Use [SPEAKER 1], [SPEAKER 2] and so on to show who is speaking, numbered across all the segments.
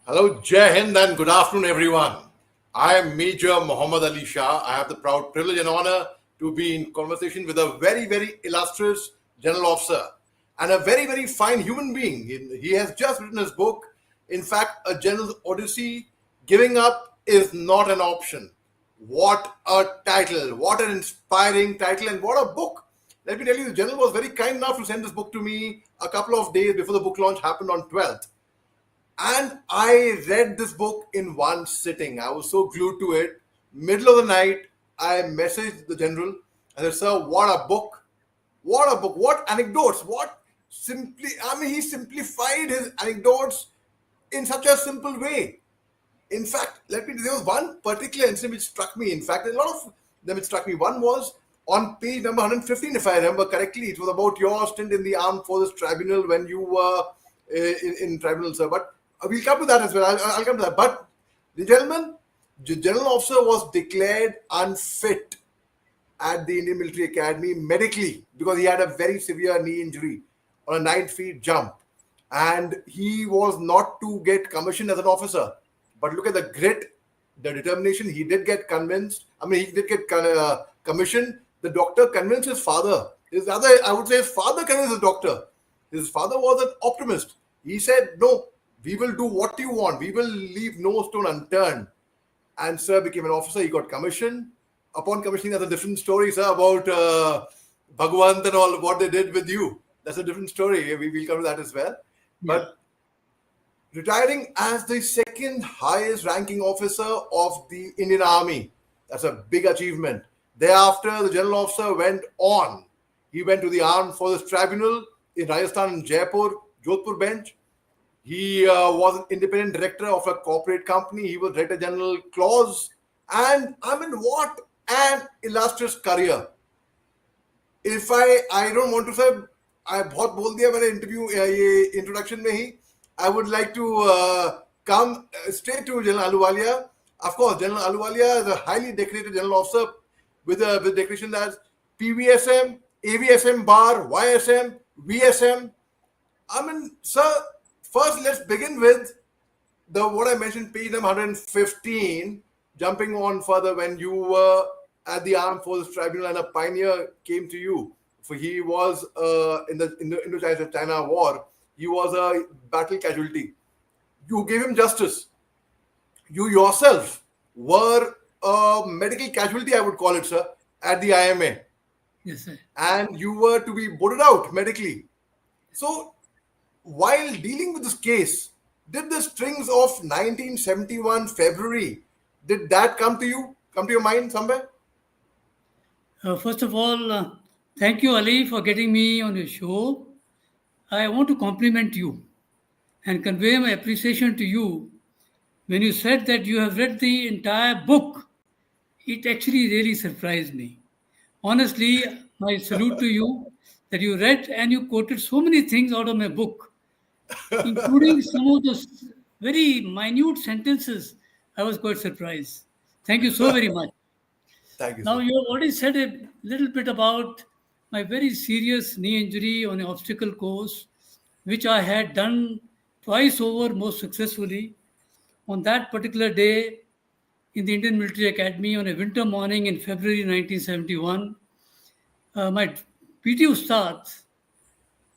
[SPEAKER 1] Hello, Jai Hind, and good afternoon, everyone. I am Major Muhammad Ali Shah. I have the proud privilege and honor to be in conversation with a very, very illustrious general officer and a very, very fine human being. He has just written his book. In fact, A General's Odyssey, Giving Up is Not an Option. What a title! What an inspiring title, and what a book! Let me tell you, the general was very kind enough to send this book to me a couple of days before the book launch happened on 12th. And I read this book in one sitting. I was so glued to it. Middle of the night, I messaged the general. I said, "Sir, what a book! What a book! What anecdotes! He simplified his anecdotes in such a simple way. In fact, there was one particular incident which struck me. In fact, a lot of them it struck me. One was on page number 115, if I remember correctly. It was about your stint in the Armed Forces Tribunal when you were in tribunal, sir. But we'll come to that as well. I'll come to that. But the gentleman, the general officer was declared unfit at the Indian Military Academy medically because he had a very severe knee injury on a 9 feet jump. And he was not to get commissioned as an officer. But look at the grit, the determination. He did get convinced. He did get commissioned. The doctor convinced his father. I would say his father convinced the doctor. His father was an optimist. He said, "No, we will do what you want. We will leave no stone unturned." And sir became an officer. He got commissioned. Upon commissioning, that's a different story, sir, about Bhagwant and all what they did with you. That's a different story. We will come to that as well.
[SPEAKER 2] Yeah.
[SPEAKER 1] But retiring as the second highest ranking officer of the Indian Army, that's a big achievement. Thereafter, the general officer went on. He went to the Armed Forces Tribunal in Rajasthan and Jaipur, Jodhpur bench. He was an independent director of a corporate company. He was Director General Clause. And what an illustrious career. If I don't want to say, I बहुत बोल दिया मैंने interview ये introduction में ही. I would like to come straight to General Alhuwalia. Of course, General Alhuwalia is a highly decorated general officer with decoration as PVSM, AVSM bar, YSM, VSM. Sir, first let's begin with what I mentioned, page number 115, jumping on further when you were at the Armed Forces Tribunal and a pioneer came to you. For he was in the Indo-China War, he was a battle casualty. You gave him justice. You yourself were a medical casualty, I would call it, sir, at the IMA.
[SPEAKER 2] Yes, sir.
[SPEAKER 1] And you were to be boarded out medically. So, while dealing with this case, did the strings of 1971 February, did that come to your mind somewhere?
[SPEAKER 2] First of all, thank you, Ali, for getting me on your show. I want to compliment you and convey my appreciation to you. When you said that you have read the entire book, it actually really surprised me. Honestly, my salute to you that you read and you quoted so many things out of my book, including some of those very minute sentences. I was quite surprised. Thank you so very much.
[SPEAKER 1] Thank you,
[SPEAKER 2] Now,
[SPEAKER 1] sir.
[SPEAKER 2] you have already said a little bit about my very serious knee injury on an obstacle course, which I had done twice over most successfully. On that particular day in the Indian Military Academy on a winter morning in February 1971, my PT Ustad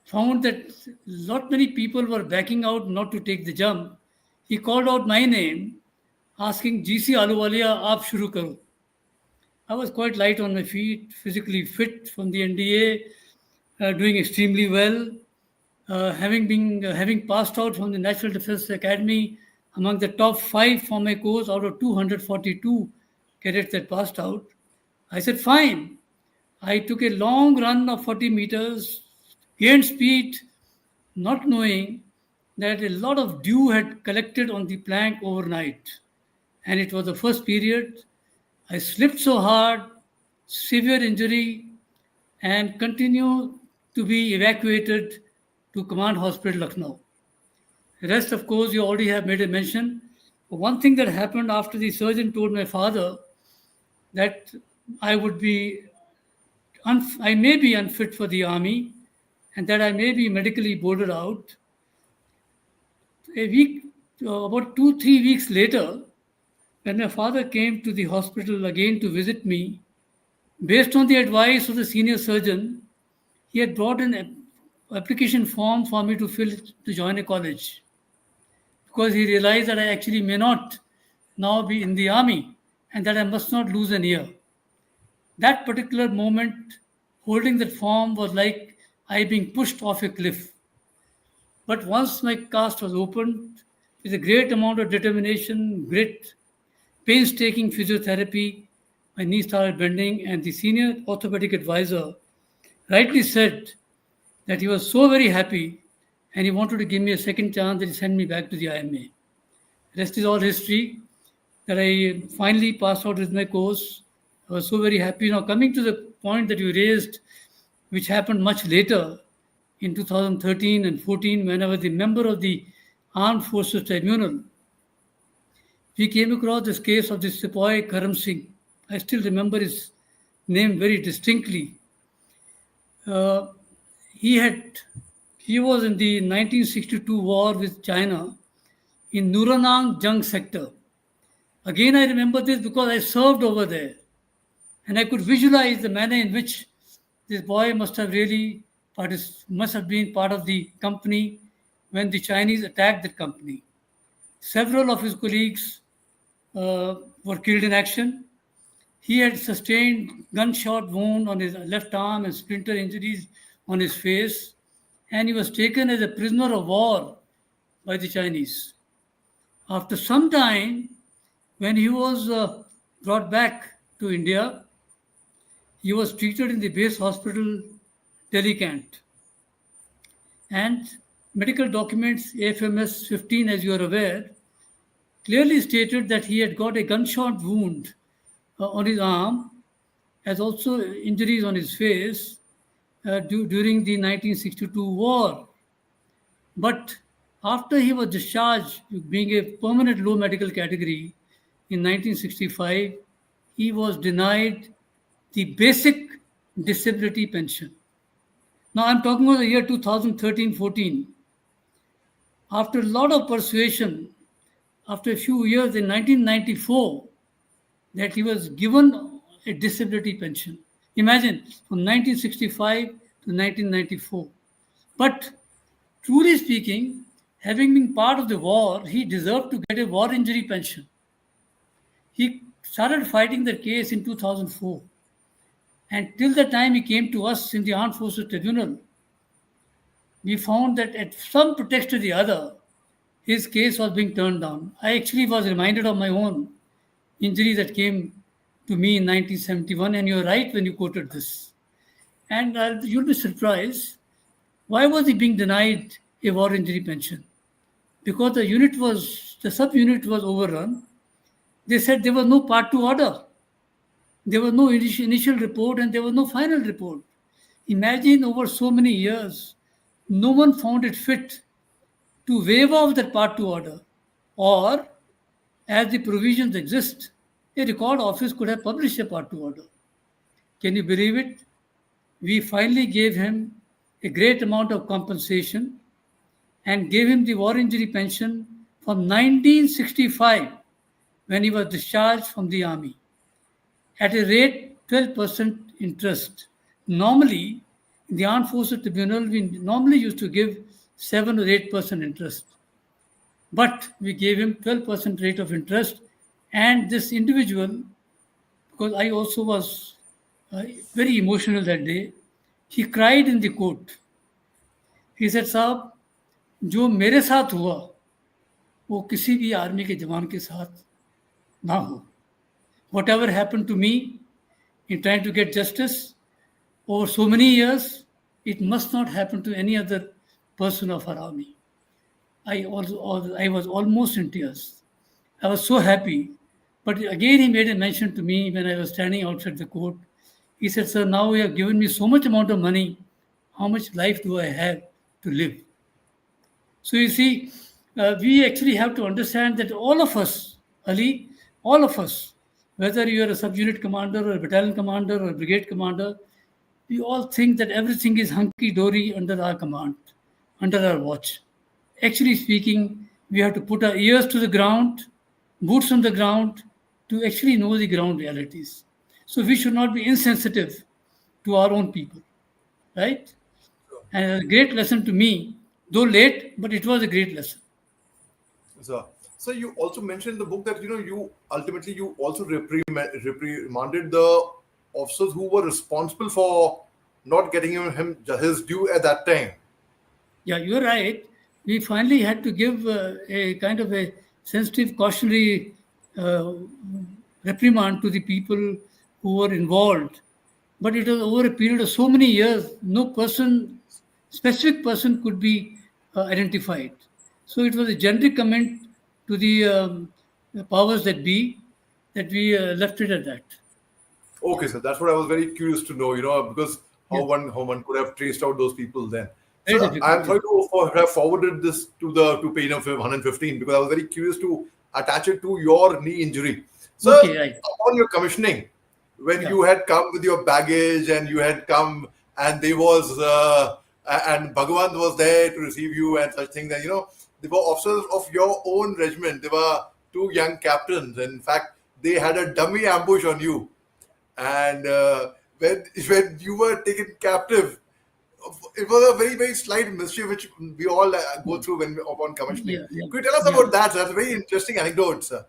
[SPEAKER 2] found that lot many people were backing out not to take the jump. He called out my name, asking, "GC Alhuwalia, aap shuru karo." I was quite light on my feet, physically fit from the NDA, doing extremely well, having passed out from the National Defence Academy among the top 5 for my course out of 242 cadets that passed out. I said, "Fine." I took a long run of 40 meters, gained speed, not knowing that a lot of dew had collected on the plank overnight. And it was the first period. I slipped so hard, severe injury, and continue to be evacuated to Command Hospital, Lucknow. The rest, of course, you already have made a mention. One thing that happened after the surgeon told my father that I would be, I may be unfit for the army, and that I may be medically boarded out. A week About 2, 3 weeks later, when my father came to the hospital again to visit me, based on the advice of the senior surgeon, he had brought an application form for me to fill to join a college because he realized that I actually may not now be in the army and that I must not lose an year. That particular moment, holding that form, was like I being pushed off a cliff. But once my cast was opened, with a great amount of determination, grit, painstaking physiotherapy, my knee started bending, and the senior orthopedic advisor rightly said that he was so very happy and he wanted to give me a second chance that he sent me back to the IMA. Rest is all history that I finally passed out with my course. I was so very happy. Now, coming to the point that you raised, which happened much later in 2013 and 14, when I was the member of the Armed Forces Tribunal, we came across this case of this sepoy Karam Singh. I still remember his name very distinctly. Uh, he had he was in the 1962 war with China in Nuranang Jung sector. Again, I remember this because I served over there, and I could visualize the manner in which this boy must have really must have been part of the company when the Chinese attacked that company. Several of his colleagues were killed in action. He had sustained gunshot wound on his left arm and splinter injuries on his face, and he was taken as a prisoner of war by the Chinese. After some time, when he was brought back to India, he was treated in the base hospital Delhi Cant. And medical documents AFMS 15, as you are aware, clearly stated that he had got a gunshot wound on his arm, as also injuries on his face during the 1962 war. But after he was discharged, being a permanent low medical category in 1965, he was denied the basic disability pension. Now I'm talking about the year 2013-14. After a lot of persuasion, after a few years in 1994, that he was given a disability pension. Imagine, from 1965 to 1994. But truly speaking, having been part of the war, he deserved to get a war injury pension. He started fighting the case in 2004. And till the time he came to us in the Armed Forces Tribunal, we found that at some pretext or the other, his case was being turned down. I actually was reminded of my own injury that came to me in 1971, and you're right when you quoted this. And you'll be surprised. Why was he being denied a war injury pension? Because the sub-unit was overrun. They said there was no Part 2 order. There was no initial report and there was no final report. Imagine over so many years, no one found it fit to waive off that Part 2 order. Or, as the provisions exist, a record office could have published a Part 2 order. Can you believe it? We finally gave him a great amount of compensation and gave him the war injury pension from 1965 when he was discharged from the army at a rate 12% interest. Normally, in the Armed Forces Tribunal, we normally used to give 7 or 8% interest. But we gave him 12% rate of interest. And this individual, because I also was very emotional that day, he cried in the court. He said, साहब, जो मेरे साथ हुआ, वो किसी भी army के जवान के साथ ना हो. Whatever happened to me in trying to get justice over so many years, it must not happen to any other person of our army. I was almost in tears. I was so happy. But again, he made a mention to me when I was standing outside the court. He said, sir, now you have given me so much amount of money. How much life do I have to live? So you see, we actually have to understand that all of us, Ali, all of us, whether you are a sub-unit commander or a battalion commander or a brigade commander, we all think that everything is hunky-dory under our command, under our watch. Actually speaking, We have to put our ears to the ground, boots on the ground, to actually know the ground realities. So we should not be insensitive to our own people, right? And a great lesson to me, though late, but it was a great lesson.
[SPEAKER 1] So you also mentioned in the book that you ultimately you also reprimanded the officers who were responsible for not getting him his due at that time.
[SPEAKER 2] Yeah, you're right. We finally had to give a kind of a sensitive cautionary uh, reprimand to the people who were involved. But it was over a period of so many years, no person, specific person could be identified. So it was a generic comment to the powers that be that we left it at that.
[SPEAKER 1] Okay, so that's what I was very curious to know, because
[SPEAKER 2] Yes,
[SPEAKER 1] how one could have traced out those people then.
[SPEAKER 2] very
[SPEAKER 1] So
[SPEAKER 2] difficult.
[SPEAKER 1] I'm
[SPEAKER 2] Yes.
[SPEAKER 1] sorry to have forwarded this to page of 115 because I was very curious to attach it to your knee injury. So
[SPEAKER 2] Okay, right.
[SPEAKER 1] upon your commissioning, when
[SPEAKER 2] Yeah.
[SPEAKER 1] you had come with your baggage and you had come and there was and Bhagwan was there to receive you and such things, and they were officers of your own regiment. They were two young captains. In fact, they had a dummy ambush on you, and when you were taken captive, it was a very very slight mischief which we all go through when upon commissioning.
[SPEAKER 2] Yeah, yeah,
[SPEAKER 1] Could you tell us
[SPEAKER 2] yeah.
[SPEAKER 1] about that? That's a very interesting anecdote, sir.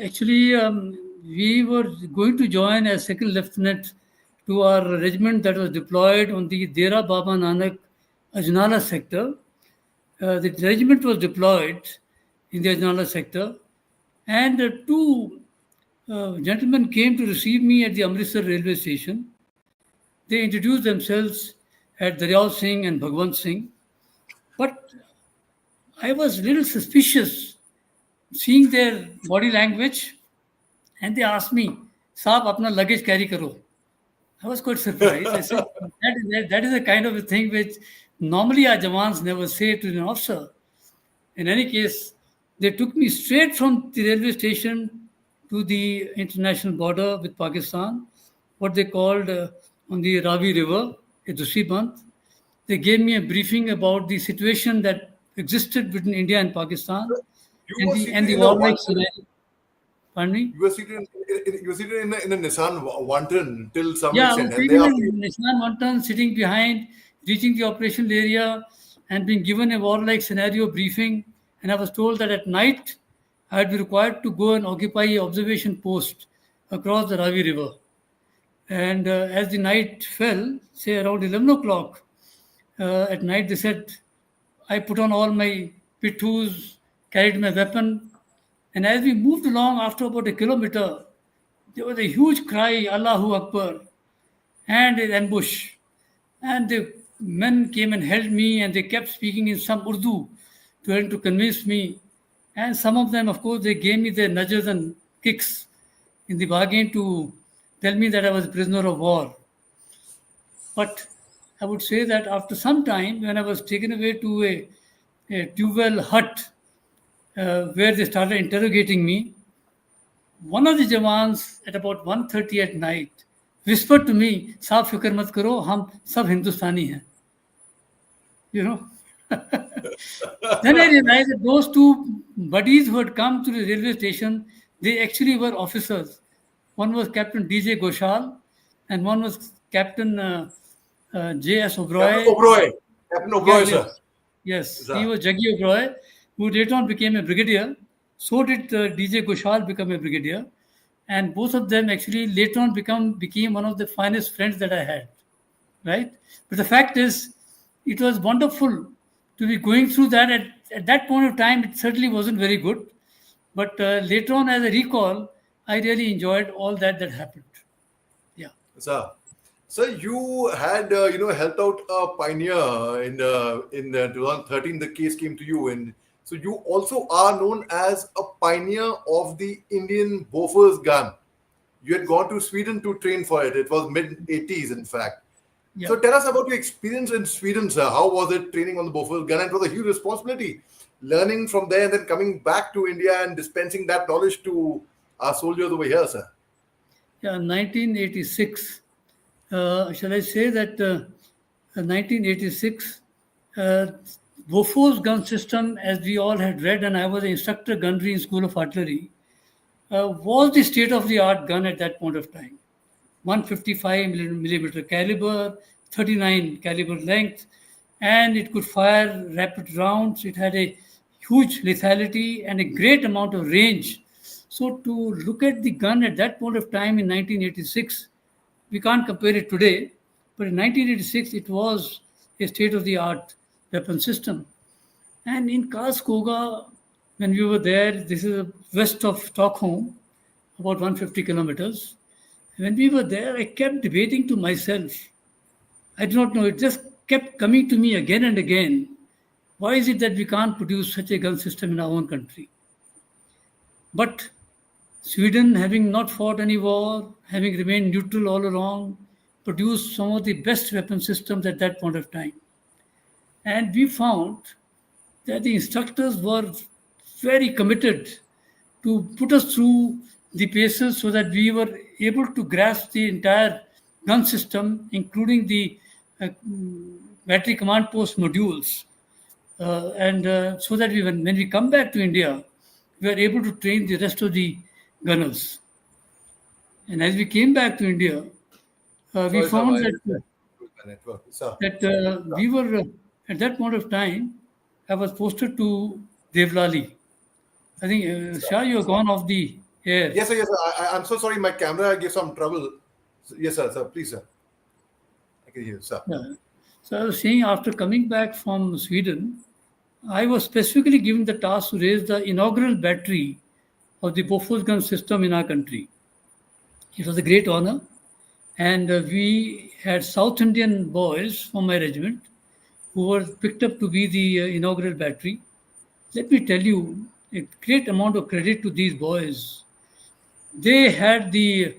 [SPEAKER 2] Actually, we were going to join as second lieutenant to our regiment that was deployed on the Dera Baba Nanak Ajnala sector. The regiment was deployed in the Ajnala sector, and two gentlemen came to receive me at the Amritsar railway station. They introduced themselves as Daryal Singh and Bhagwant Singh, but I was a little suspicious seeing their body language. And they asked me, Saab, apna luggage carry karo. I was quite surprised. I said, that is a kind of a thing which normally our Jawans never say to an officer. In any case, they took me straight from the railway station to the international border with Pakistan, what they called on the Ravi River, a Dusiband. They gave me a briefing about the situation that existed between India and Pakistan
[SPEAKER 1] You
[SPEAKER 2] and
[SPEAKER 1] were
[SPEAKER 2] the
[SPEAKER 1] seated in a
[SPEAKER 2] warlike
[SPEAKER 1] one-ton.
[SPEAKER 2] scenario. Pardon me?
[SPEAKER 1] You were seated in a Nissan one-ton till some
[SPEAKER 2] Yeah, I was
[SPEAKER 1] extent, and
[SPEAKER 2] sitting
[SPEAKER 1] thereafter.
[SPEAKER 2] in Nissan one ton, sitting behind, reaching the operational area, and being given a warlike scenario briefing. And I was told that at night I would be required to go and occupy a observation post across the Ravi River. And as the night fell, say around 11 o'clock at night, they said, I put on all my pittus, carried my weapon, and as we moved along after about a kilometer, there was a huge cry, Allahu Akbar, and an ambush. And the men came and held me, and they kept speaking in some Urdu, trying to convince me. And some of them, of course, they gave me their nudges and kicks in the bargain to tell me that I was a prisoner of war. But I would say that after some time, when I was taken away to a tubewell hut where they started interrogating me, one of the Jawans at about 1:30 at night whispered to me, "Saab fikr mat karo, hum sab Hindustani hain." You know. Then I realized that those two buddies who had come to the railway station, they actually were officers. One was Captain D.J. Ghoshal, and one was Captain J.S.
[SPEAKER 1] Captain
[SPEAKER 2] Oberoi.
[SPEAKER 1] Oberoi. Captain
[SPEAKER 2] Yeah,
[SPEAKER 1] Oberoi, sir.
[SPEAKER 2] yes, yes. He
[SPEAKER 1] Sir.
[SPEAKER 2] was Jaggi Oberoi, who later on became a brigadier. So did D.J. Ghoshal become a brigadier, and both of them actually later on became one of the finest friends that I had. Right, but the fact is, it was wonderful to be going through that. At that point of time, it certainly wasn't very good, but later on, as I recall, I really enjoyed all that happened. Yeah.
[SPEAKER 1] Sir. So you had helped out a pioneer in 2013. The case came to you, and so you also are known as a pioneer of the Indian Bofors gun. You had gone to Sweden to train for it. It was mid 80s, in fact.
[SPEAKER 2] Yeah.
[SPEAKER 1] So tell us about your experience in Sweden, sir. How was it training on the Bofors gun? And it was a huge responsibility, learning from there and then coming back to India and dispensing that knowledge to our soldiers over here, sir.
[SPEAKER 2] Yeah, 1986. Shall I say that 1986, uh, Bofo's gun system, as we all had read, and I was an instructor gunnery in School of Artillery, was the state of the art gun at that point of time. 155 millimeter caliber, 39 caliber length, and it could fire rapid rounds. It had a huge lethality and a great amount of range. So, to look at the gun at that point of time in 1986, we can't compare it today, but in 1986, it was a state of the art weapon system. And in Karlskoga, when we were there, this is west of Stockholm, about 150 kilometers. When we were there, I kept debating to myself. I do not know, it just kept coming to me again and again. Why is it that we can't produce such a gun system in our own country? But Sweden, having not fought any war, having remained neutral all along, produced some of the best weapon systems at that point of time. And we found that the instructors were very committed to put us through the paces so that we were able to grasp the entire gun system, including the battery command post modules. And so that when we come back to India, we are able to train the rest of the gunners. And as we came back to India, we
[SPEAKER 1] Sorry, sir,
[SPEAKER 2] found
[SPEAKER 1] my
[SPEAKER 2] that
[SPEAKER 1] network. Sir,
[SPEAKER 2] we were at that point of time. I was posted to Devlali. I think Shah, you have gone off the air.
[SPEAKER 1] yes, sir, yes, sir. I'm so sorry. My camera gave some trouble. Yes, sir, sir. Please, sir. I can hear you, sir.
[SPEAKER 2] Yeah. So I was saying, after coming back from Sweden, I was specifically given the task to raise the inaugural battery of the Bofors gun system in our country. It was a great honor, and we had South Indian boys from my regiment who were picked up to be the inaugural battery. Let me tell you, a great amount of credit to these boys. They had the,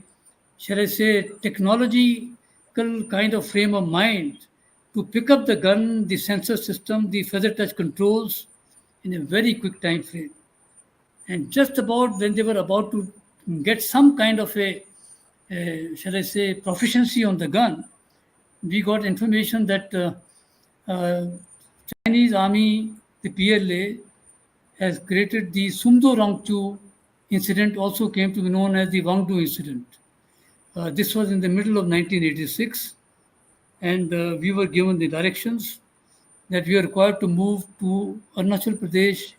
[SPEAKER 2] shall I say, technological kind of frame of mind to pick up the gun, the sensor system, the feather touch controls in a very quick time frame. And just about when they were about to get some kind of shall I say, proficiency on the gun, we got information that uh, Chinese army, the PLA, has created the Sumdo Rangchu incident, also came to be known as the Wangdu incident. This was in the middle of 1986, and we were given the directions that we are required to move to Arunachal Pradesh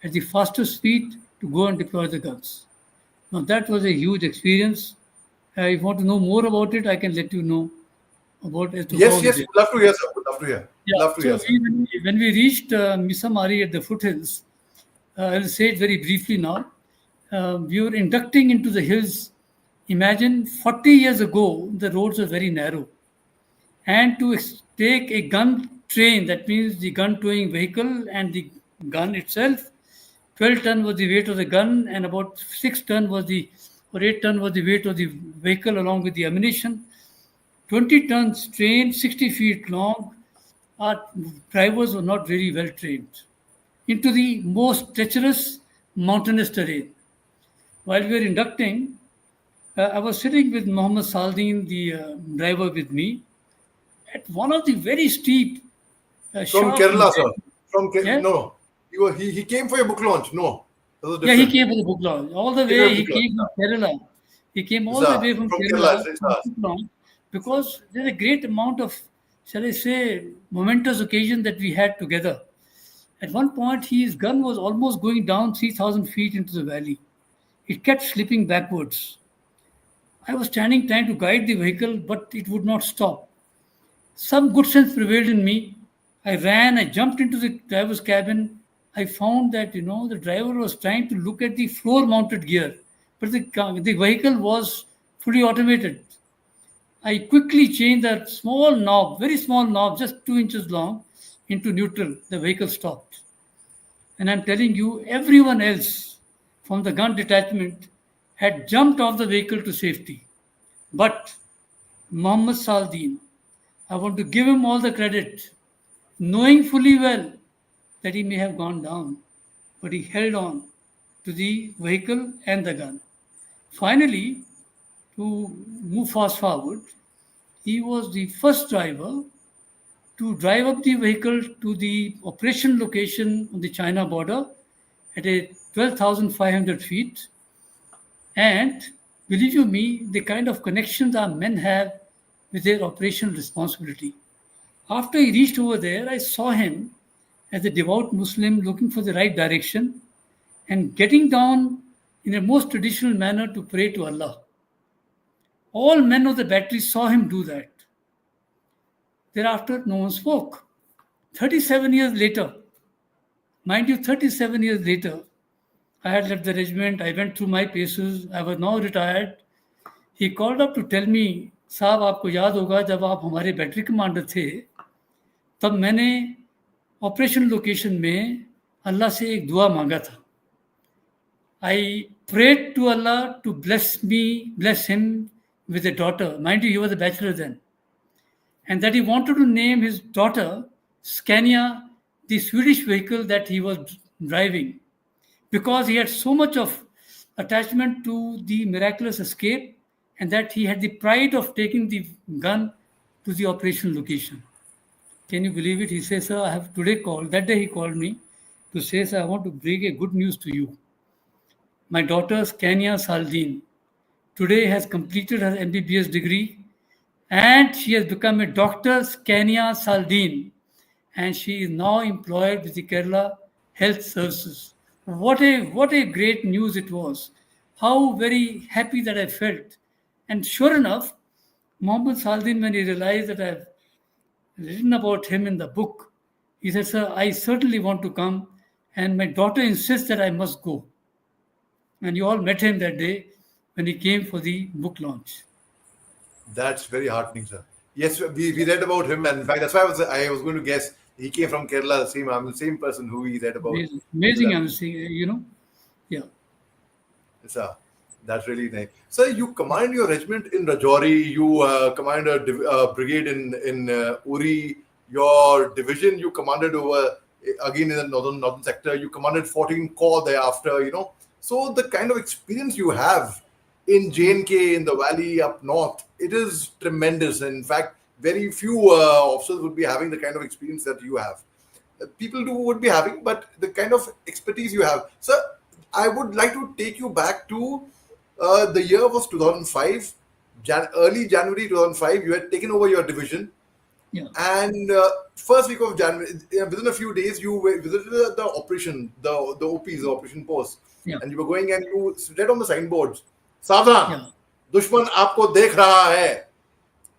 [SPEAKER 2] at the fastest speed to go and deploy the guns. Now, that was a huge experience. If you want to know more about it, I can let you know about as to how
[SPEAKER 1] Yes,
[SPEAKER 2] we
[SPEAKER 1] yes.
[SPEAKER 2] did.
[SPEAKER 1] Would love to hear, sir. Would love to hear.
[SPEAKER 2] Yeah.
[SPEAKER 1] Love to
[SPEAKER 2] So
[SPEAKER 1] hear, sir.
[SPEAKER 2] when we reached Misamari at the foothills, I'll say it very briefly now. We were inducting into the hills. Imagine 40 years ago, the roads were very narrow. And to take a gun train, that means the gun towing vehicle and the gun itself, 12 ton was the weight of the gun, and about 6 ton was the, or 8 ton was the weight of the vehicle along with the ammunition. 20 tons train, 60 feet long. Our drivers were not very well trained into the most treacherous mountainous terrain. While we were inducting, I was sitting with Mohammed Saldin, the driver, with me, at one of the very steep,
[SPEAKER 1] From
[SPEAKER 2] sharp,
[SPEAKER 1] Kerala, sir.
[SPEAKER 2] yeah,
[SPEAKER 1] No. He came for your book launch. No. That was
[SPEAKER 2] yeah, he
[SPEAKER 1] different.
[SPEAKER 2] came for the book launch. All the
[SPEAKER 1] He came for
[SPEAKER 2] way
[SPEAKER 1] your
[SPEAKER 2] he
[SPEAKER 1] book launch.
[SPEAKER 2] came from Kerala. He came all the
[SPEAKER 1] Sir,
[SPEAKER 2] way from
[SPEAKER 1] from
[SPEAKER 2] Kerala
[SPEAKER 1] Kerala, sir.
[SPEAKER 2] for the book launch because there's a great amount of, shall I say, momentous occasion that we had together. At one point, his gun was almost going down 3,000 feet into the valley. It kept slipping backwards. I was standing trying to guide the vehicle, but it would not stop. Some good sense prevailed in me. I ran, I jumped into the driver's cabin. I found that, the driver was trying to look at the floor mounted gear, but the vehicle was fully automated. I quickly changed that small knob, very small knob, just 2 inches long, into neutral. The vehicle stopped. And I'm telling you, everyone else from the gun detachment had jumped off the vehicle to safety. But Mohammed Saldin, I want to give him all the credit, knowing fully well that he may have gone down, but he held on to the vehicle and the gun. Finally, to move fast forward, he was the first driver to drive up the vehicle to the operation location on the China border at a 12,500 feet. And believe you me, the kind of connections our men have with their operational responsibility. After he reached over there, I saw him as a devout Muslim looking for the right direction and getting down in a most traditional manner to pray to Allah. All men of the battery saw him do that. Thereafter, no one spoke. 37 years later, mind you, 37 years later, I had left the regiment, I went through my paces, I was now retired. He called up to tell me, साहब आपको याद होगा जब आप हमारे battery commander थे तब मैंने ऑपरेशन लोकेशन में अल्लाह से एक दुआ मांगा था. I prayed to Allah to bless him with a daughter. Mind you, he was a bachelor then. And that he wanted to name his daughter Scania, the Swedish vehicle that he was driving, because he had so much of attachment to the miraculous escape and that he had the pride of taking the gun to the operation location. Can you believe it? He says, sir, I have today called, that day he called me to say, sir, I want to bring a good news to you. My daughter, Scania Saldin, today has completed her MBBS degree and she has become a doctor, Scania Saldin, and she is now employed with the Kerala Health Services. What a great news it was. How very happy that I felt. And sure enough, Mohammed Saldin, when he realized that I've written about him in the book, he said, sir, I certainly want to come, and my daughter insists that I must go. And you all met him that day when he came for the book launch.
[SPEAKER 1] That's very heartening, sir. Yes, we read about him, and in fact, that's why I was going to guess he came from Kerala. I'm the same person who we read about.
[SPEAKER 2] Amazing, I'm saying, yeah.
[SPEAKER 1] Sir, that's really nice. Sir, you command your regiment in Rajouri. You command a brigade in Uri. Your division you commanded over again in the northern sector. You commanded 14 Corps thereafter. So the kind of experience you have in J&K, in the valley up north, it is tremendous. In fact, very few officers would be having the kind of experience that you have. People would be having, but the kind of expertise you have. Sir, I would like to take you back to the year was 2005, early January 2005. You had taken over your division.
[SPEAKER 2] Yeah.
[SPEAKER 1] And first week of January, within a few days, you visited the operation, the OPs, the operation post.
[SPEAKER 2] Yeah.
[SPEAKER 1] And you were going and you read on the signboards, Savdhan,
[SPEAKER 2] Yeah.
[SPEAKER 1] Dushman aapko dekh raha hai.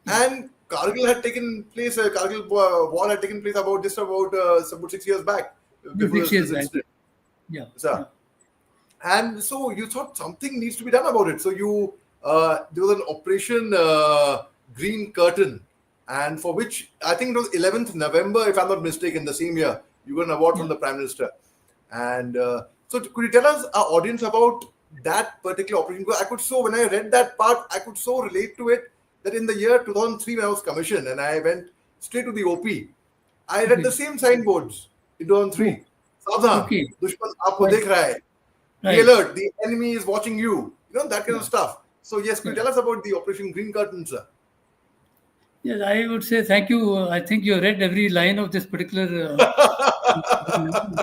[SPEAKER 1] And Kargil had taken place, Kargil war had taken place about 6 years back.
[SPEAKER 2] 6 years back. Yeah.
[SPEAKER 1] Sir. Yeah. And so you thought something needs to be done about it. So you there was an operation Green Curtain, and for which I think it was 11th November, if I'm not mistaken, the same year, you got an award from the Prime Minister. And so could you tell us, our audience, about that particular operation? Because when I read that part, I could so relate to it that in the year 2003, when I was commissioned and I went straight to the OP, I read the same signboards in 2003. Savdhan, Dushman aapko dekh raha hai. Be alert, the enemy is watching you. That kind of stuff. So yes, could you tell us about the Operation Green Curtain, sir?
[SPEAKER 2] Yes, I would say thank you. I think you read every line of this particular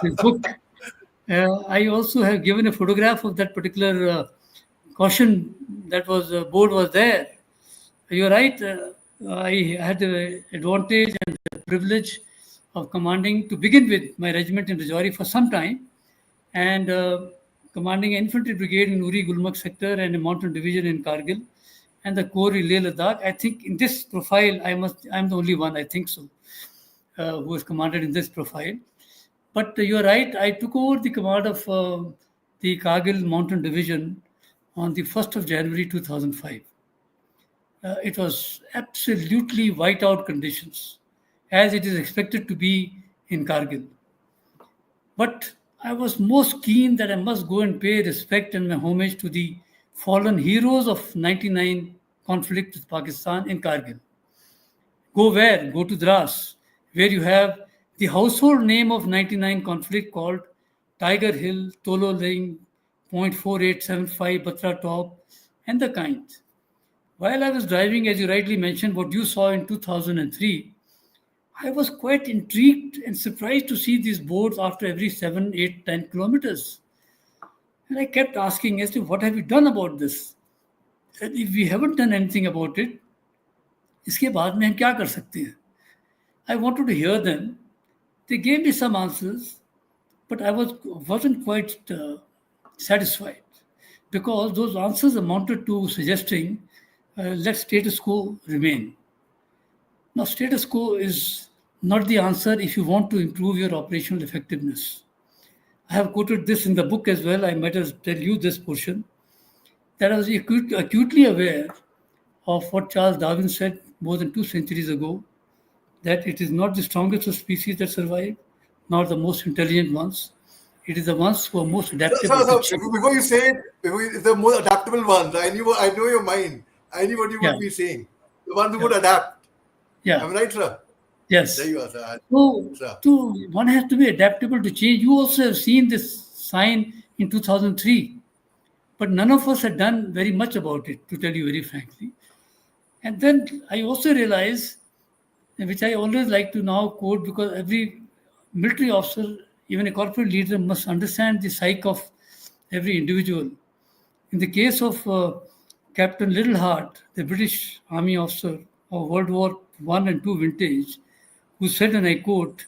[SPEAKER 2] this book. I also have given a photograph of that particular caution that was board was there. You're right. I had the advantage and the privilege of commanding, to begin with, my regiment in Rajouri for some time, and commanding an infantry brigade in Uri Gulmarg sector and a mountain division in Kargil, and the Corps in Leh Ladakh. I think in this profile, I'm the only one, I think so, who has commanded in this profile. But you're right, I took over the command of the Kargil Mountain Division on the 1st of January 2005. It was absolutely whiteout conditions, as it is expected to be in Kargil. But I was most keen that I must go and pay respect and my homage to the fallen heroes of 99 conflict with Pakistan in Kargil. Go where? Go to Dras, where you have the household name of 99 conflict called Tiger Hill, Tolo Ling, .4875, Batra Top, and the kind. While I was driving, as you rightly mentioned, what you saw in 2003, I was quite intrigued and surprised to see these boards after every 7, 8, 10 kilometers. And I kept asking as to what have you done about this? And if we haven't done anything about it, इसके बाद में हम क्या कर सकते हैं? I wanted to hear them. They gave me some answers, but wasn't quite satisfied because those answers amounted to suggesting let status quo remain. Now, status quo is not the answer if you want to improve your operational effectiveness. I have quoted this in the book as well. I might as tell you this portion that I was acutely aware of what Charles Darwin said more than 2 centuries ago, that it is not the strongest of species that survive, nor the most intelligent ones. It is the ones who are most adaptable to change.
[SPEAKER 1] Before you say it, the most adaptable ones, I know your mind. I knew what you
[SPEAKER 2] Yeah.
[SPEAKER 1] would be saying. The ones who would adapt.
[SPEAKER 2] Yeah.
[SPEAKER 1] Am I right, sir?
[SPEAKER 2] Yes.
[SPEAKER 1] There you are, sir.
[SPEAKER 2] So one has to be adaptable to change. You also have seen this sign in 2003, but none of us had done very much about it, to tell you very frankly. And then I also realized, which I always like to now quote, because every military officer, even a corporate leader, must understand the psyche of every individual. In the case of Captain Littleheart, the British Army officer of World War I and II vintage, who said, and I quote,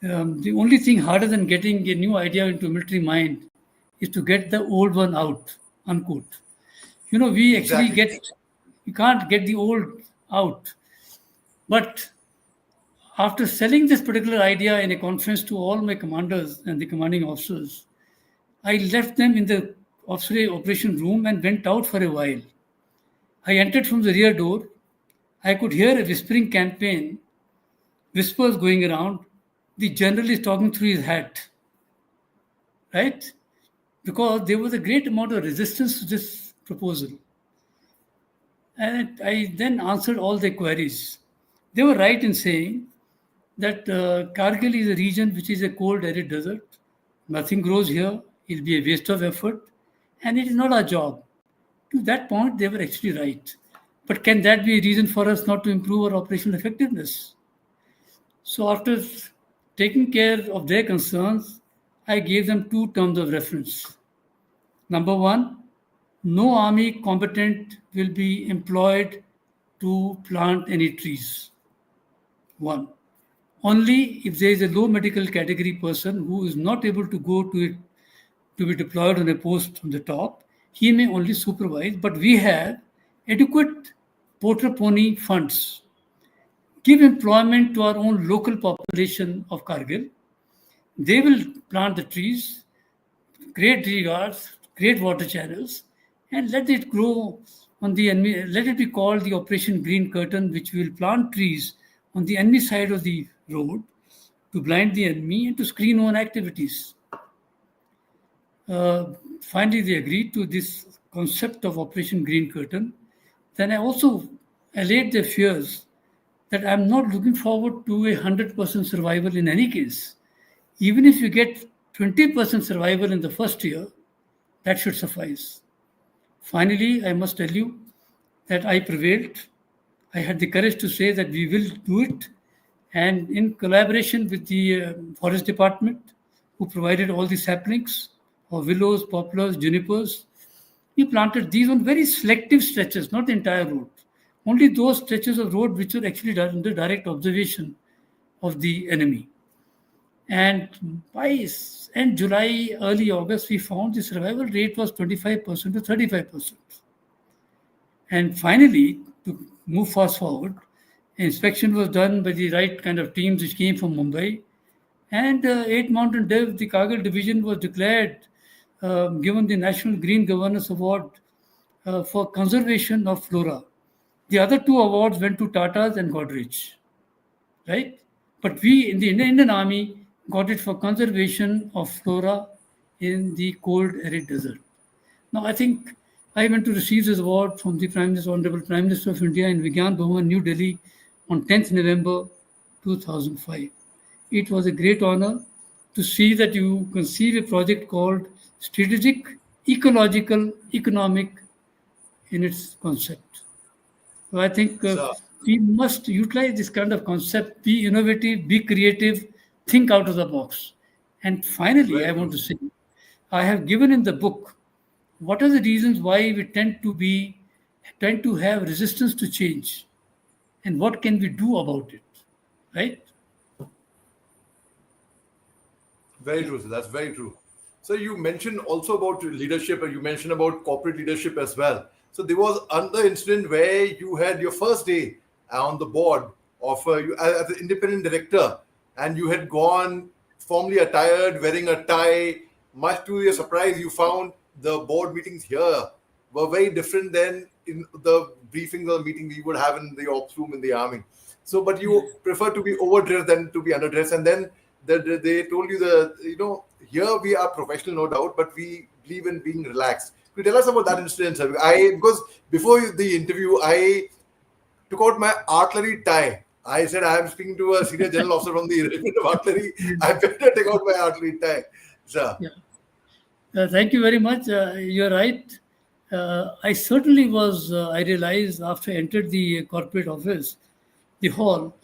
[SPEAKER 2] the only thing harder than getting a new idea into a military mind is to get the old one out, unquote. We actually
[SPEAKER 1] Exactly.
[SPEAKER 2] you can't get the old out. But after selling this particular idea in a conference to all my commanders and the commanding officers, I left them in the operation room and went out for a while. I entered from the rear door. I could hear a whispering campaign, whispers going around. The general is talking through his hat, right? Because there was a great amount of resistance to this proposal. And I then answered all their queries. They were right in saying that Kargil is a region which is a cold, arid desert. Nothing grows here. It'll be a waste of effort. And it is not our job. To that point, they were actually right. But can that be a reason for us not to improve our operational effectiveness? So after taking care of their concerns, I gave them 2 terms of reference. Number one, no army combatant will be employed to plant any trees. One. Only if there is a low medical category person who is not able to go to it to be deployed on a post on the top, he may only supervise. But we have adequate porter pony funds. Give employment to our own local population of Kargil. They will plant the trees, create tree guards, create water channels, and let it grow on the enemy. Let it be called the Operation Green Curtain, which will plant trees on the enemy side of the road to blind the enemy and to screen own activities. Finally, they agreed to this concept of Operation Green Curtain. Then I also allayed their fears that I'm not looking forward to 100% survival in any case. Even if you get 20% survival in the first year, that should suffice. Finally, I must tell you that I prevailed. I had the courage to say that we will do it. And in collaboration with the forest department, who provided all the saplings of willows, poplars, junipers, we planted these on very selective stretches, not the entire road. Only those stretches of road which were actually under direct observation of the enemy. And by end July, early August, we found the survival rate was 25% to 35%. And finally, to move fast forward, inspection was done by the right kind of teams which came from Mumbai. And 8 Mountain Dev, the Kargil division, was declared, given the National Green Governance Award for conservation of flora. The other 2 awards went to Tatas and Godrej, right? But we in the Indian Army got it for conservation of flora in the cold, arid desert. Now, I think I went to receive this award from the Honorable Prime Minister of India in Vigyan Bhavan, New Delhi, on 10th November 2005. It was a great honor to see that you conceive a project called Strategic, Ecological, Economic in its concept. So I think we must utilize this kind of concept, be innovative, be creative, think out of the box. And finally, I
[SPEAKER 1] Very
[SPEAKER 2] want
[SPEAKER 1] true.
[SPEAKER 2] to say, I have given in the book what are the reasons why we tend to have resistance to change, and what can we do about it, right?
[SPEAKER 1] Very
[SPEAKER 2] Yeah.
[SPEAKER 1] true, sir. That's very true. So you mentioned also about leadership, and you mentioned about corporate leadership as well. So there was another incident where you had your first day on the board of you as an independent director, and you had gone formally attired, wearing a tie. Much to your surprise, you found the board meetings here were very different than in the briefings or meetings you would have in the ops room in the army. So, but you
[SPEAKER 2] Yes.
[SPEAKER 1] prefer to be overdressed than to be underdressed, and then they told you here we are professional, no doubt, but we believe in being relaxed. Could you tell us about that incident, sir? Because before the interview, I took out my artillery tie. I said I am speaking to a senior general officer from the regiment of artillery. I better take out my artillery tie, sir.
[SPEAKER 2] Yeah. Thank you very much. You're right. I certainly was, I realized after I entered the corporate office, the hall,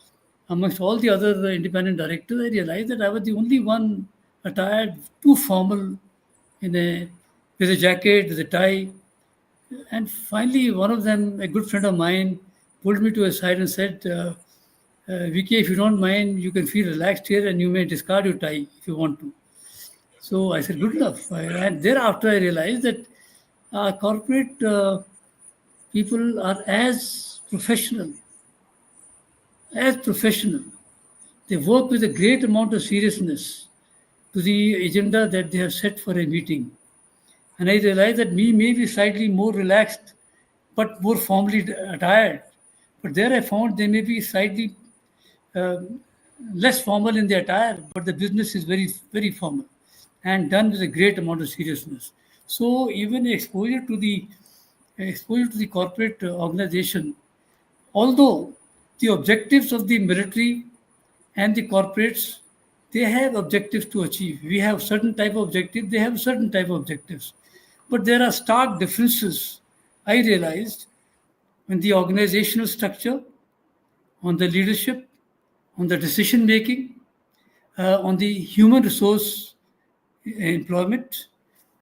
[SPEAKER 2] amongst all the other independent directors, I realized that I was the only one attired too formal in a with a jacket, with a tie. And finally, one of them, a good friend of mine, pulled me to a side and said, Vicky, if you don't mind, you can feel relaxed here and you may discard your tie if you want to. So I said, good enough. And thereafter, I realized that corporate people are as professional. They work with a great amount of seriousness to the agenda that they have set for a meeting. And I realized that me may be slightly more relaxed, but more formally attired. But there I found they may be slightly less formal in the attire, but the business is very, very formal and done with a great amount of seriousness. So even exposure to the corporate organization, although the objectives of the military and the corporates, they have objectives to achieve. We have certain type of objectives, they have certain type of objectives. But there are stark differences, I realized, in the organizational structure, on the leadership, on the decision making, on the human resource employment,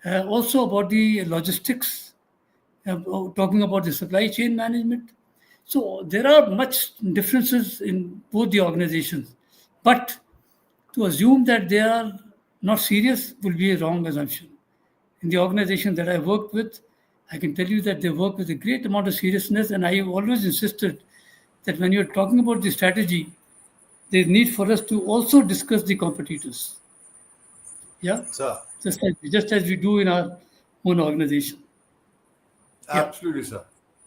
[SPEAKER 2] also about the logistics, talking about the supply chain management. So there are much differences in both the organizations. But to assume that they are not serious will be a wrong assumption. In the organization that I worked with, I can tell you that they work with a great amount of seriousness, and I have always insisted that when you're talking about the strategy, there's need for us to also discuss the competitors. Yeah,
[SPEAKER 1] Sir,
[SPEAKER 2] just as we do in our own organization. Yeah.
[SPEAKER 1] absolutely, sir.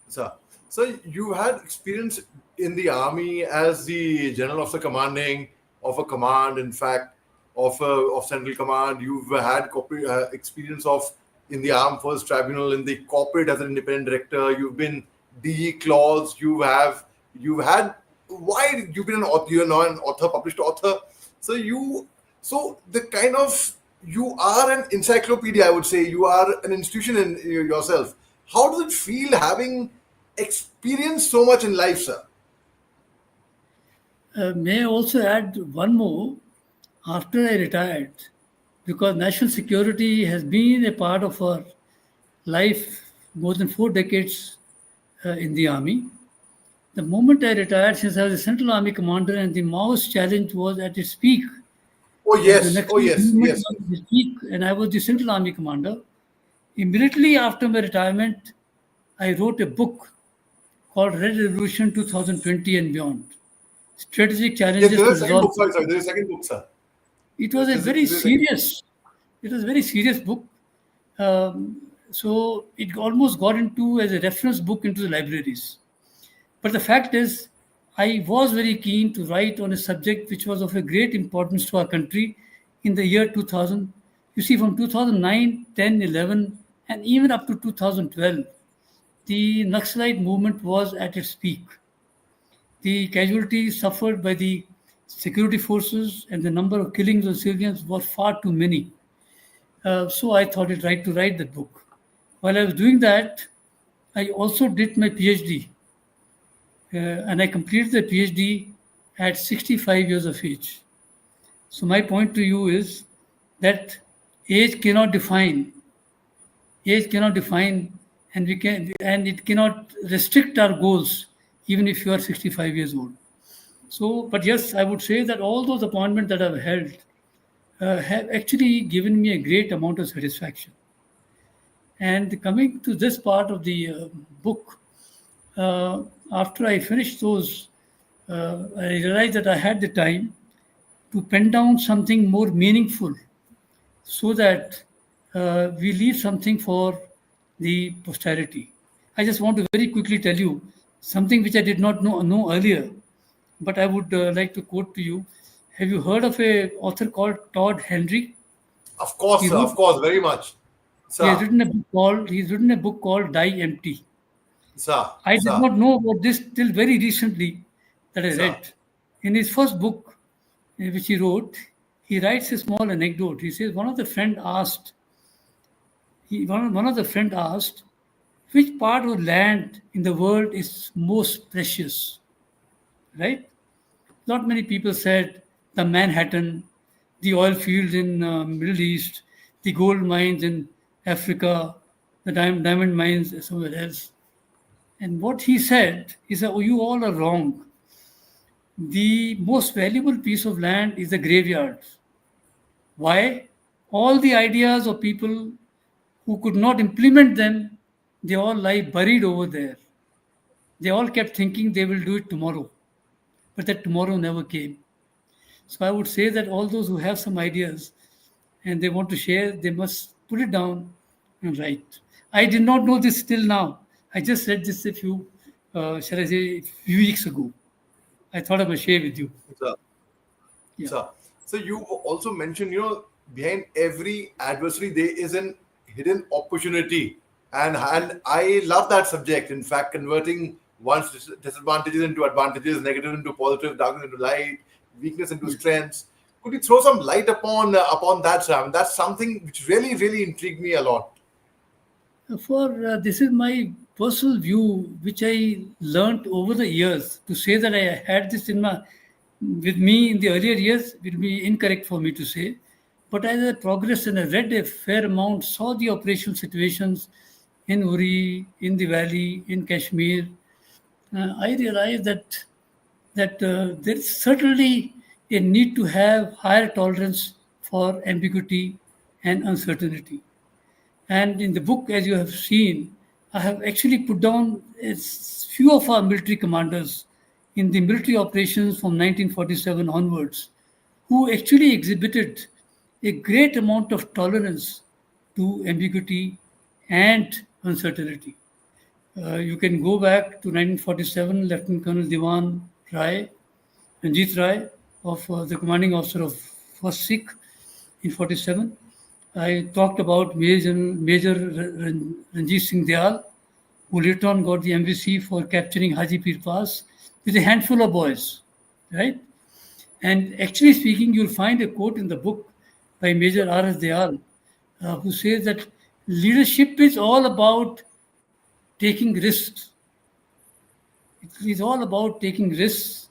[SPEAKER 1] Sir, so you had experience in the army as the general officer commanding of a command, in fact, of central command. You've had corporate experience of in the armed force tribunal, in the corporate as an independent director. You've been DE clause. You've had why you've been an author. You're now an author, published author. So the kind of you are an encyclopedia. I would say you are an institution in yourself. How does it feel having experienced so much in life, sir?
[SPEAKER 2] May I also add one more? After I retired, because national security has been a part of our life more than 4 decades in the army. The moment I retired, since I was a Central Army commander and the Maoist challenge was at its peak,
[SPEAKER 1] Oh
[SPEAKER 2] the
[SPEAKER 1] yes, oh
[SPEAKER 2] Naxalite
[SPEAKER 1] yes,
[SPEAKER 2] movement
[SPEAKER 1] yes.
[SPEAKER 2] was at its peak, and I was the Central Army commander. Immediately after my retirement, I wrote a book called Red Revolution 2020 and Beyond, Strategic
[SPEAKER 1] Yes,
[SPEAKER 2] Challenges to
[SPEAKER 1] there's a second
[SPEAKER 2] Resolve.
[SPEAKER 1] book. Sorry, there's a second book, sir.
[SPEAKER 2] It was a very
[SPEAKER 1] There's a second.
[SPEAKER 2] serious, it was a very serious book. So it almost got into as a reference book into the libraries. But the fact is, I was very keen to write on a subject which was of a great importance to our country in the year 2000. You see, from 2009, 10, 11, and even up to 2012, the Naxalite movement was at its peak. The casualties suffered by the security forces and the number of killings of civilians were far too many. So I thought it right to write that book. While I was doing that, I also did my PhD and I completed the PhD at 65 years of age. So my point to you is that age cannot define, age cannot define, and we can, and it cannot restrict our goals, even if you are 65 years old. So, but yes, I would say that all those appointments that I've held have actually given me a great amount of satisfaction. And coming to this part of the book, uh, after I finished those, I realized that I had the time to pen down something more meaningful so that we leave something for the posterity. I just want to very quickly tell you something which I did not know earlier, but I would like to quote to you. Have you heard of a author called Todd Henry?
[SPEAKER 1] Of course,
[SPEAKER 2] He
[SPEAKER 1] sir.
[SPEAKER 2] wrote
[SPEAKER 1] Of course, very much. Sir,
[SPEAKER 2] he's written a book called Die Empty.
[SPEAKER 1] sir,
[SPEAKER 2] I did
[SPEAKER 1] sir,
[SPEAKER 2] not know about this till very recently that I
[SPEAKER 1] sir.
[SPEAKER 2] read. In his first book, which he wrote, he writes a small anecdote. He says one of the friend asked, which part of land in the world is most precious, right? Not many people said the Manhattan, the oil fields in Middle East, the gold mines in Africa, the diamond mines somewhere else. And what he said, oh, you all are wrong. The most valuable piece of land is the graveyard. Why? All the ideas of people who could not implement them, they all lie buried over there. They all kept thinking they will do it tomorrow, but that tomorrow never came. So I would say that all those who have some ideas and they want to share, they must put it down and write. I did not know this till now. I just read this a few, shall I say, a few weeks ago. I thought I must share with you.
[SPEAKER 1] Sir.
[SPEAKER 2] Yeah.
[SPEAKER 1] So you also mentioned, behind every adversary there is an hidden opportunity, and I love that subject. In fact, converting one's disadvantages into advantages, negative into positive, darkness into light, weakness into
[SPEAKER 2] Yes.
[SPEAKER 1] strengths. Could you throw some light upon that, Sam? That's something which really intrigued me a lot.
[SPEAKER 2] For this is my personal view, which I learnt over the years. To say that I had this in my with me in the earlier years will be incorrect for me to say. But as I progressed and I read a fair amount, saw the operational situations in Uri, in the valley, in Kashmir, I realized that there is certainly a need to have higher tolerance for ambiguity and uncertainty. And in the book, as you have seen, I have actually put down a few of our military commanders in the military operations from 1947 onwards, who actually exhibited a great amount of tolerance to ambiguity and uncertainty. You can go back to 1947, Lieutenant Colonel Diwan Rai, Ranjit Rai, of the commanding officer of 1st Sikh in 47. I talked about Major Ranjit Singh Dayal, who later on got the MVC for capturing Haji Pir Pass with a handful of boys, right? And actually speaking, you'll find a quote in the book by Major R.S. Dayal, who says that leadership is all about taking risks. It is all about taking risks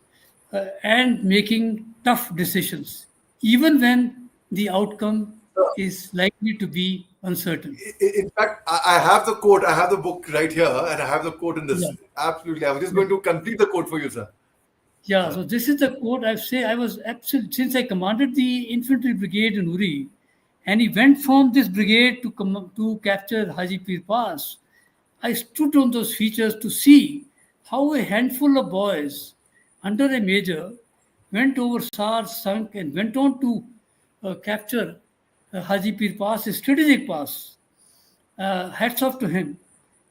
[SPEAKER 2] and making tough decisions, even when the outcome is likely to be uncertain.
[SPEAKER 1] In fact, I have the quote. I have the book right here, and I have the quote in this.
[SPEAKER 2] Yeah.
[SPEAKER 1] Absolutely, I was just
[SPEAKER 2] Yeah.
[SPEAKER 1] going to complete the quote for you, sir.
[SPEAKER 2] Yeah,
[SPEAKER 1] Sir.
[SPEAKER 2] so this is the quote I say. I was absolute since I commanded the infantry brigade in Uri, and he went from this brigade to capture Haji Pir Pass. I stood on those features to see how a handful of boys under a major went over SAR, sunk, and went on to capture Haji Pir Pass, a strategic pass. Hats off to him.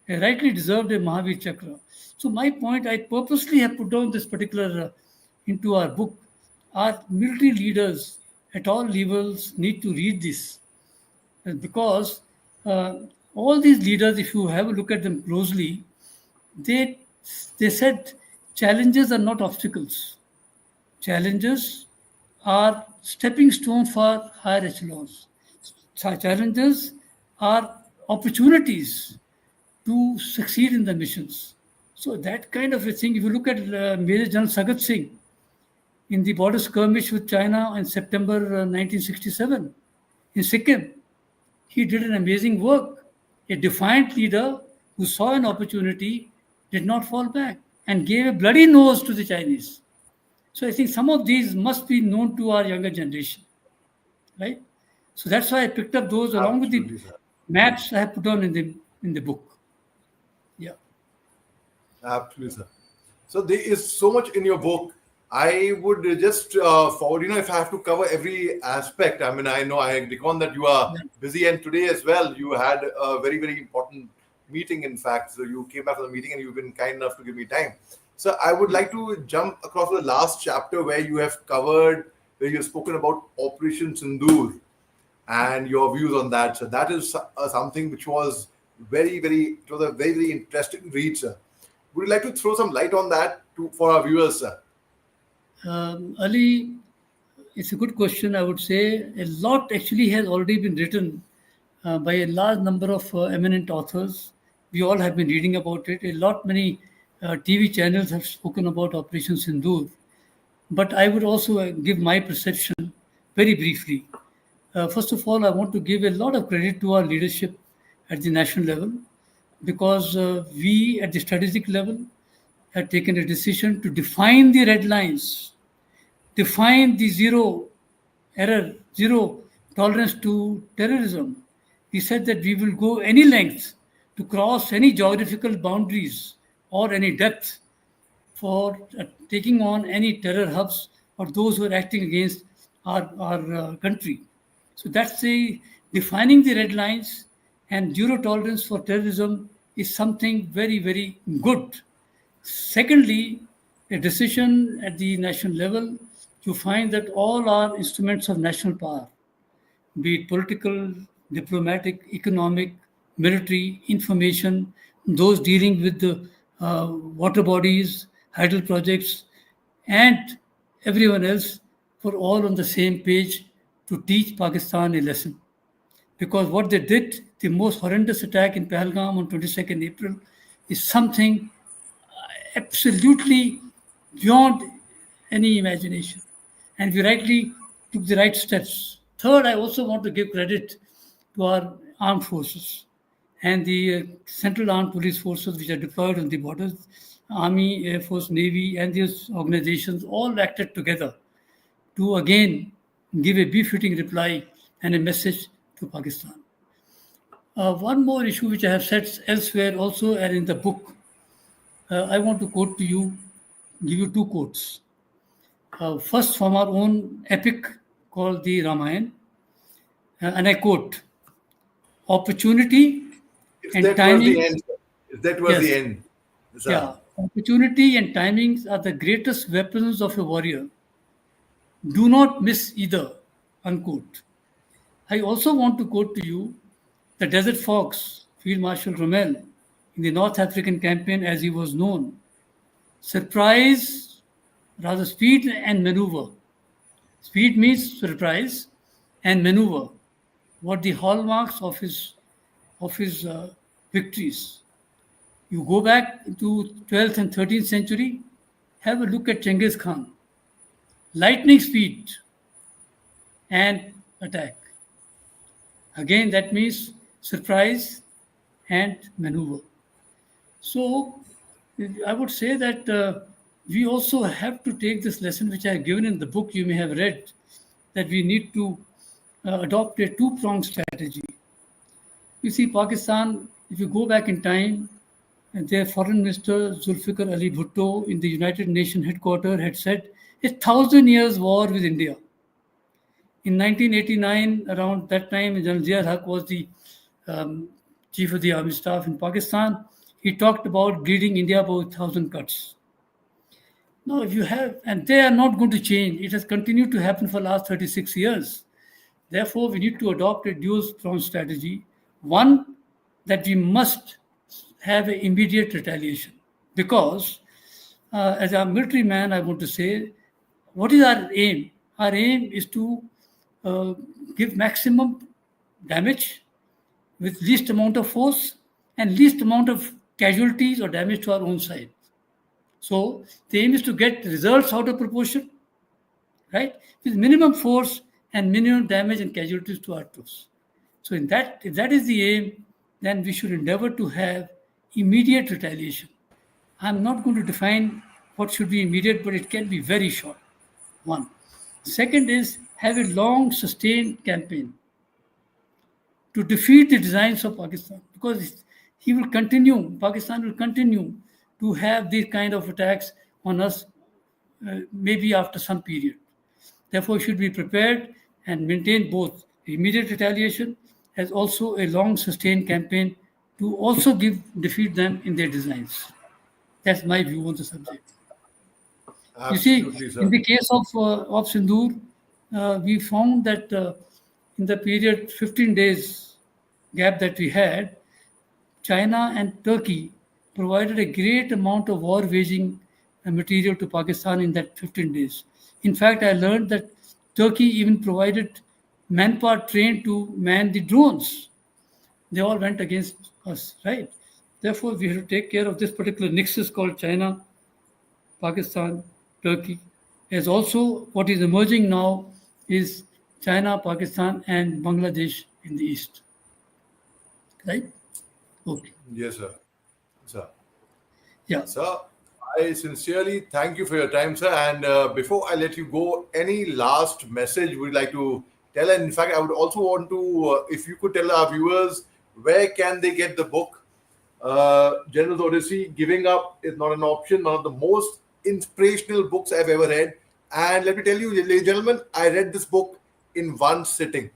[SPEAKER 2] He rightly deserved a Mahavir Chakra. So my point, I purposely have put down this particular into our book. Our military leaders at all levels need to read this because uh, all these leaders, if you have a look at them closely, they they said challenges are not obstacles. Challenges are stepping stones for higher echelons. Challenges are opportunities to succeed in the missions. So that kind of a thing, if you look at Major General Sagat Singh in the border skirmish with China in September 1967 in Sikkim, he did an amazing work. A defiant leader who saw an opportunity, did not fall back, and gave a bloody nose to the Chinese. So I think some of these must be known to our younger generation, right? So that's why I picked up those along with the
[SPEAKER 1] Absolutely, sir.
[SPEAKER 2] maps I have put on in the book. Yeah.
[SPEAKER 1] Absolutely, sir. So there is so much in your book. I would just forward, if I have to cover every aspect. I mean, I know I reckon that you are
[SPEAKER 2] Yeah.
[SPEAKER 1] busy, and today as well, you had a very, very important meeting, in fact. So you came back from the meeting and you've been kind enough to give me time. So I would like to jump across the last chapter where you have covered, where you've spoken about Operation Sindoor and your views on that. So that is something which was it was a very, very interesting read, sir. Would you like to throw some light on that for our viewers, sir?
[SPEAKER 2] Ali, it's a good question. I would say a lot actually has already been written by a large number of eminent authors. We all have been reading about it. Many TV channels have spoken about Operation Sindoor. But I would also give my perception very briefly. First of all, I want to give a lot of credit to our leadership at the national level because we at the strategic level had taken a decision to define the red lines, define the zero tolerance to terrorism. We said that we will go any length to cross any geographical boundaries or any depth for taking on any terror hubs or those who are acting against our country. So that's the defining the red lines, and zero tolerance for terrorism is something very, very good. Secondly, a decision at the national level to find that all our instruments of national power, be it political, diplomatic, economic, military, information, those dealing with the water bodies, hydro projects, and everyone else were all on the same page to teach Pakistan a lesson. Because what they did, the most horrendous attack in Pahalgam on 22nd April, is something absolutely beyond any imagination. And we rightly took the right steps. Third, I also want to give credit to our armed forces and the central armed police forces which are deployed on the borders. Army, Air Force, Navy, and these organizations all acted together to again give a befitting reply and a message to Pakistan. One more issue which I have said elsewhere also and in the book, I want to quote to you, give you two quotes. First, from our own epic called the Ramayana, and I quote: "Opportunity
[SPEAKER 1] If
[SPEAKER 2] and
[SPEAKER 1] that was the
[SPEAKER 2] timings,
[SPEAKER 1] end, sir. If that was the
[SPEAKER 2] yes,
[SPEAKER 1] end, sir.
[SPEAKER 2] yeah, opportunity and timings are the greatest weapons of a warrior. Do not miss either." Unquote. I also want to quote to you the Desert Fox, Field Marshal Rommel, in the North African campaign as he was known. Surprise, rather speed and maneuver. Speed means surprise, and maneuver. What the hallmarks of his victories. You go back to 12th and 13th century, have a look at Genghis Khan. Lightning speed and attack. Again, that means surprise and maneuver. So I would say that we also have to take this lesson, which I have given in the book you may have read, that we need to adopt a two-pronged strategy. You see, Pakistan, if you go back in time, and their foreign minister Zulfikar Ali Bhutto in the United Nations headquarters had said, a 1,000 years war with India. In 1989, around that time, General Zia Haq was the um, chief of the army staff in Pakistan. He talked about bleeding India by 1,000 cuts. Now, if you have, and they are not going to change, it has continued to happen for the last 36 years. Therefore, we need to adopt a dual-pronged strategy. One, that we must have an immediate retaliation. Because, as a military man, I want to say, what is our aim? Our aim is to uh, give maximum damage with least amount of force and least amount of casualties or damage to our own side. So the aim is to get results out of proportion, right? With minimum force and minimum damage and casualties to our troops. So in that, if that is the aim, then we should endeavor to have immediate retaliation. I'm not going to define what should be immediate, but it can be very short. One. Second is have a long sustained campaign to defeat the designs of Pakistan, because he will continue, Pakistan will continue to have these kind of attacks on us maybe after some period. Therefore, we should be prepared and maintain both immediate retaliation as also a long sustained campaign to also defeat them in their designs. That's my view on the subject. You see,
[SPEAKER 1] Absolutely,
[SPEAKER 2] in
[SPEAKER 1] sir.
[SPEAKER 2] the case of Sindoor, we found that in the period 15 days gap that we had, China and Turkey provided a great amount of war waging material to Pakistan in that 15 days. In fact, I learned that Turkey even provided manpower trained to man the drones. They all went against us, right? Therefore, we have to take care of this particular nexus called China, Pakistan, Turkey. As also, what is emerging now is China, Pakistan, and Bangladesh in the east, right? Okay.
[SPEAKER 1] Yes, sir. Sir.
[SPEAKER 2] Yeah.
[SPEAKER 1] Sir, I sincerely thank you for your time, sir. And before I let you go, any last message would you like to tell? And in fact, I would also want to, if you could tell our viewers, where can they get the book? General's Odyssey, Giving Up is Not an Option, one of the most inspirational books I've ever read. And let me tell you, ladies and gentlemen, I read this book in one sitting.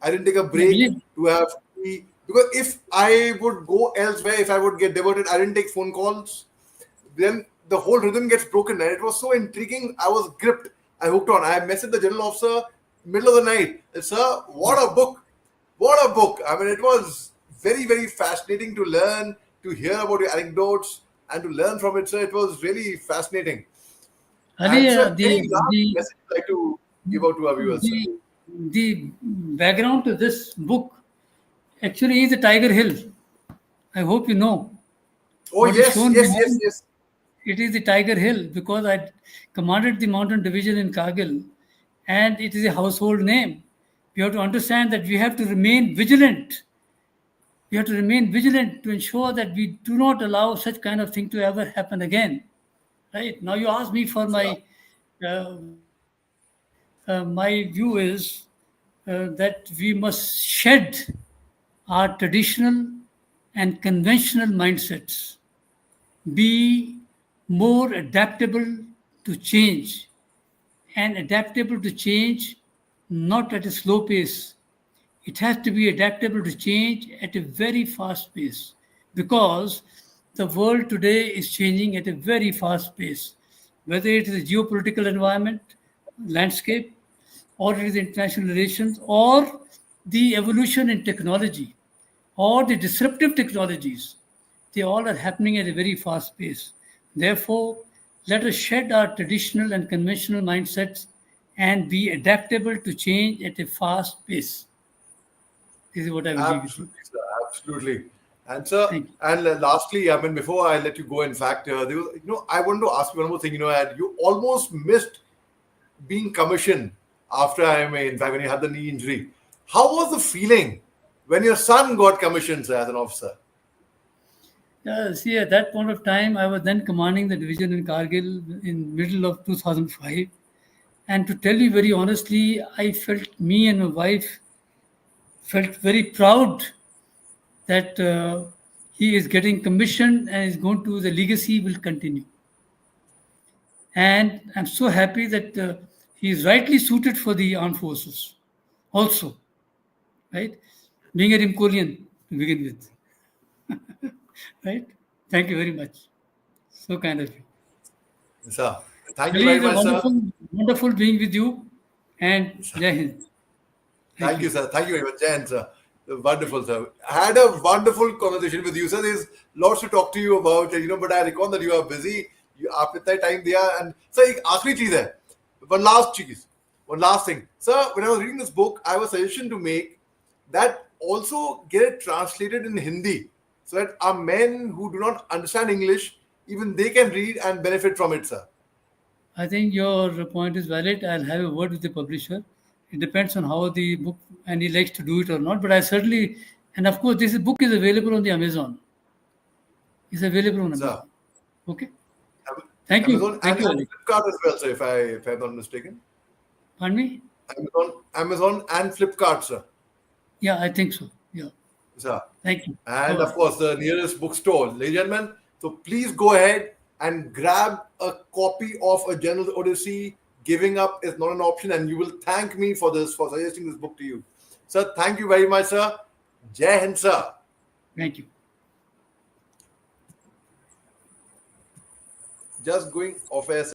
[SPEAKER 1] I didn't take a
[SPEAKER 2] I
[SPEAKER 1] break
[SPEAKER 2] believe
[SPEAKER 1] to have tea. Because if I would go elsewhere, if I would get diverted, I didn't take phone calls. Then the whole rhythm gets broken. And it was so intriguing. I was gripped. I hooked on. I messaged the general officer middle of the night. Sir, what a book. What a book. I mean, it was very, very fascinating to learn, to hear about your anecdotes, and to learn from it, sir. It was really fascinating.
[SPEAKER 2] Ali,
[SPEAKER 1] And, sir, any last
[SPEAKER 2] the
[SPEAKER 1] message you'd like to give out to our viewers, sir?
[SPEAKER 2] the background to this book actually is the Tiger Hill. I hope you know
[SPEAKER 1] Oh,
[SPEAKER 2] what is
[SPEAKER 1] yes,
[SPEAKER 2] shown
[SPEAKER 1] yes, yes,
[SPEAKER 2] behind.
[SPEAKER 1] yes.
[SPEAKER 2] It is the Tiger Hill because I commanded the mountain division in Kargil, and it is a household name. We have to understand that we have to remain vigilant. We have to remain vigilant to ensure that we do not allow such kind of thing to ever happen again. Right now, you ask me for
[SPEAKER 1] Sir.
[SPEAKER 2] my my view is that we must shed our traditional and conventional mindsets, be more adaptable to change, and adaptable to change not at a slow pace. It has to be adaptable to change at a very fast pace because the world today is changing at a very fast pace. Whether it is a geopolitical environment, landscape, or it is international relations, or the evolution in technology, or the disruptive technologies, they all are happening at a very fast pace. Therefore, let us shed our traditional and conventional mindsets and be adaptable to change at a fast pace. This is what I will leave with you.
[SPEAKER 1] Absolutely, sir. Absolutely. And sir,
[SPEAKER 2] Thank you.
[SPEAKER 1] and lastly, I mean, before I let you go, in fact, there was, I wanted to ask you one more thing. And you almost missed being commissioned after I mean, in fact, when you had the knee injury. How was the feeling when your son got commissioned, sir, as an officer?
[SPEAKER 2] See, at that point of time, I was then commanding the division in Kargil in middle of 2005. And to tell you very honestly, I felt me and my wife felt very proud that he is getting commissioned and is going to the legacy will continue. And I'm so happy that he is rightly suited for the armed forces, also, right? Being a Rimkolian to begin with, right? Thank you very much. So kind of you.
[SPEAKER 1] Sir, thank you
[SPEAKER 2] Ali,
[SPEAKER 1] very
[SPEAKER 2] it's a
[SPEAKER 1] much, sir.
[SPEAKER 2] wonderful being with you. And Jai Hind. Thank
[SPEAKER 1] Thank you,
[SPEAKER 2] you.
[SPEAKER 1] sir. Thank you very much, Jan, sir. Wonderful, sir. I had a wonderful conversation with you, sir. There's lots to talk to you about, but I recall that you are busy. You after that time there, and sir, एक आखिरी चीज है. One last thing, sir. When I was reading this book, I was suggestion to make that also get it translated in Hindi. so that our men who do not understand English, even they can read and benefit from it, sir.
[SPEAKER 2] I think your point is valid. I'll have a word with the publisher. It depends on how the book and he likes to do it or not. But I certainly, and of course, this book is available on the Amazon. It's available on
[SPEAKER 1] Sir,
[SPEAKER 2] Amazon. Okay.
[SPEAKER 1] Am-
[SPEAKER 2] Thank you.
[SPEAKER 1] Amazon
[SPEAKER 2] Thank
[SPEAKER 1] and
[SPEAKER 2] you, Ali.
[SPEAKER 1] Flipkart as well, sir, if I'm not mistaken.
[SPEAKER 2] Pardon me?
[SPEAKER 1] Amazon and Flipkart, sir.
[SPEAKER 2] Yeah, I think so. Yeah.
[SPEAKER 1] Sir.
[SPEAKER 2] Thank you.
[SPEAKER 1] And of
[SPEAKER 2] Bye-bye.
[SPEAKER 1] course, the nearest bookstore. Ladies and gentlemen, so please go ahead and grab a copy of A General's Odyssey. Giving up is not an option, and you will thank me for this, for suggesting this book to you. Sir, thank you very much, sir. Jai Hind, sir.
[SPEAKER 2] Thank you.
[SPEAKER 1] Just going off air.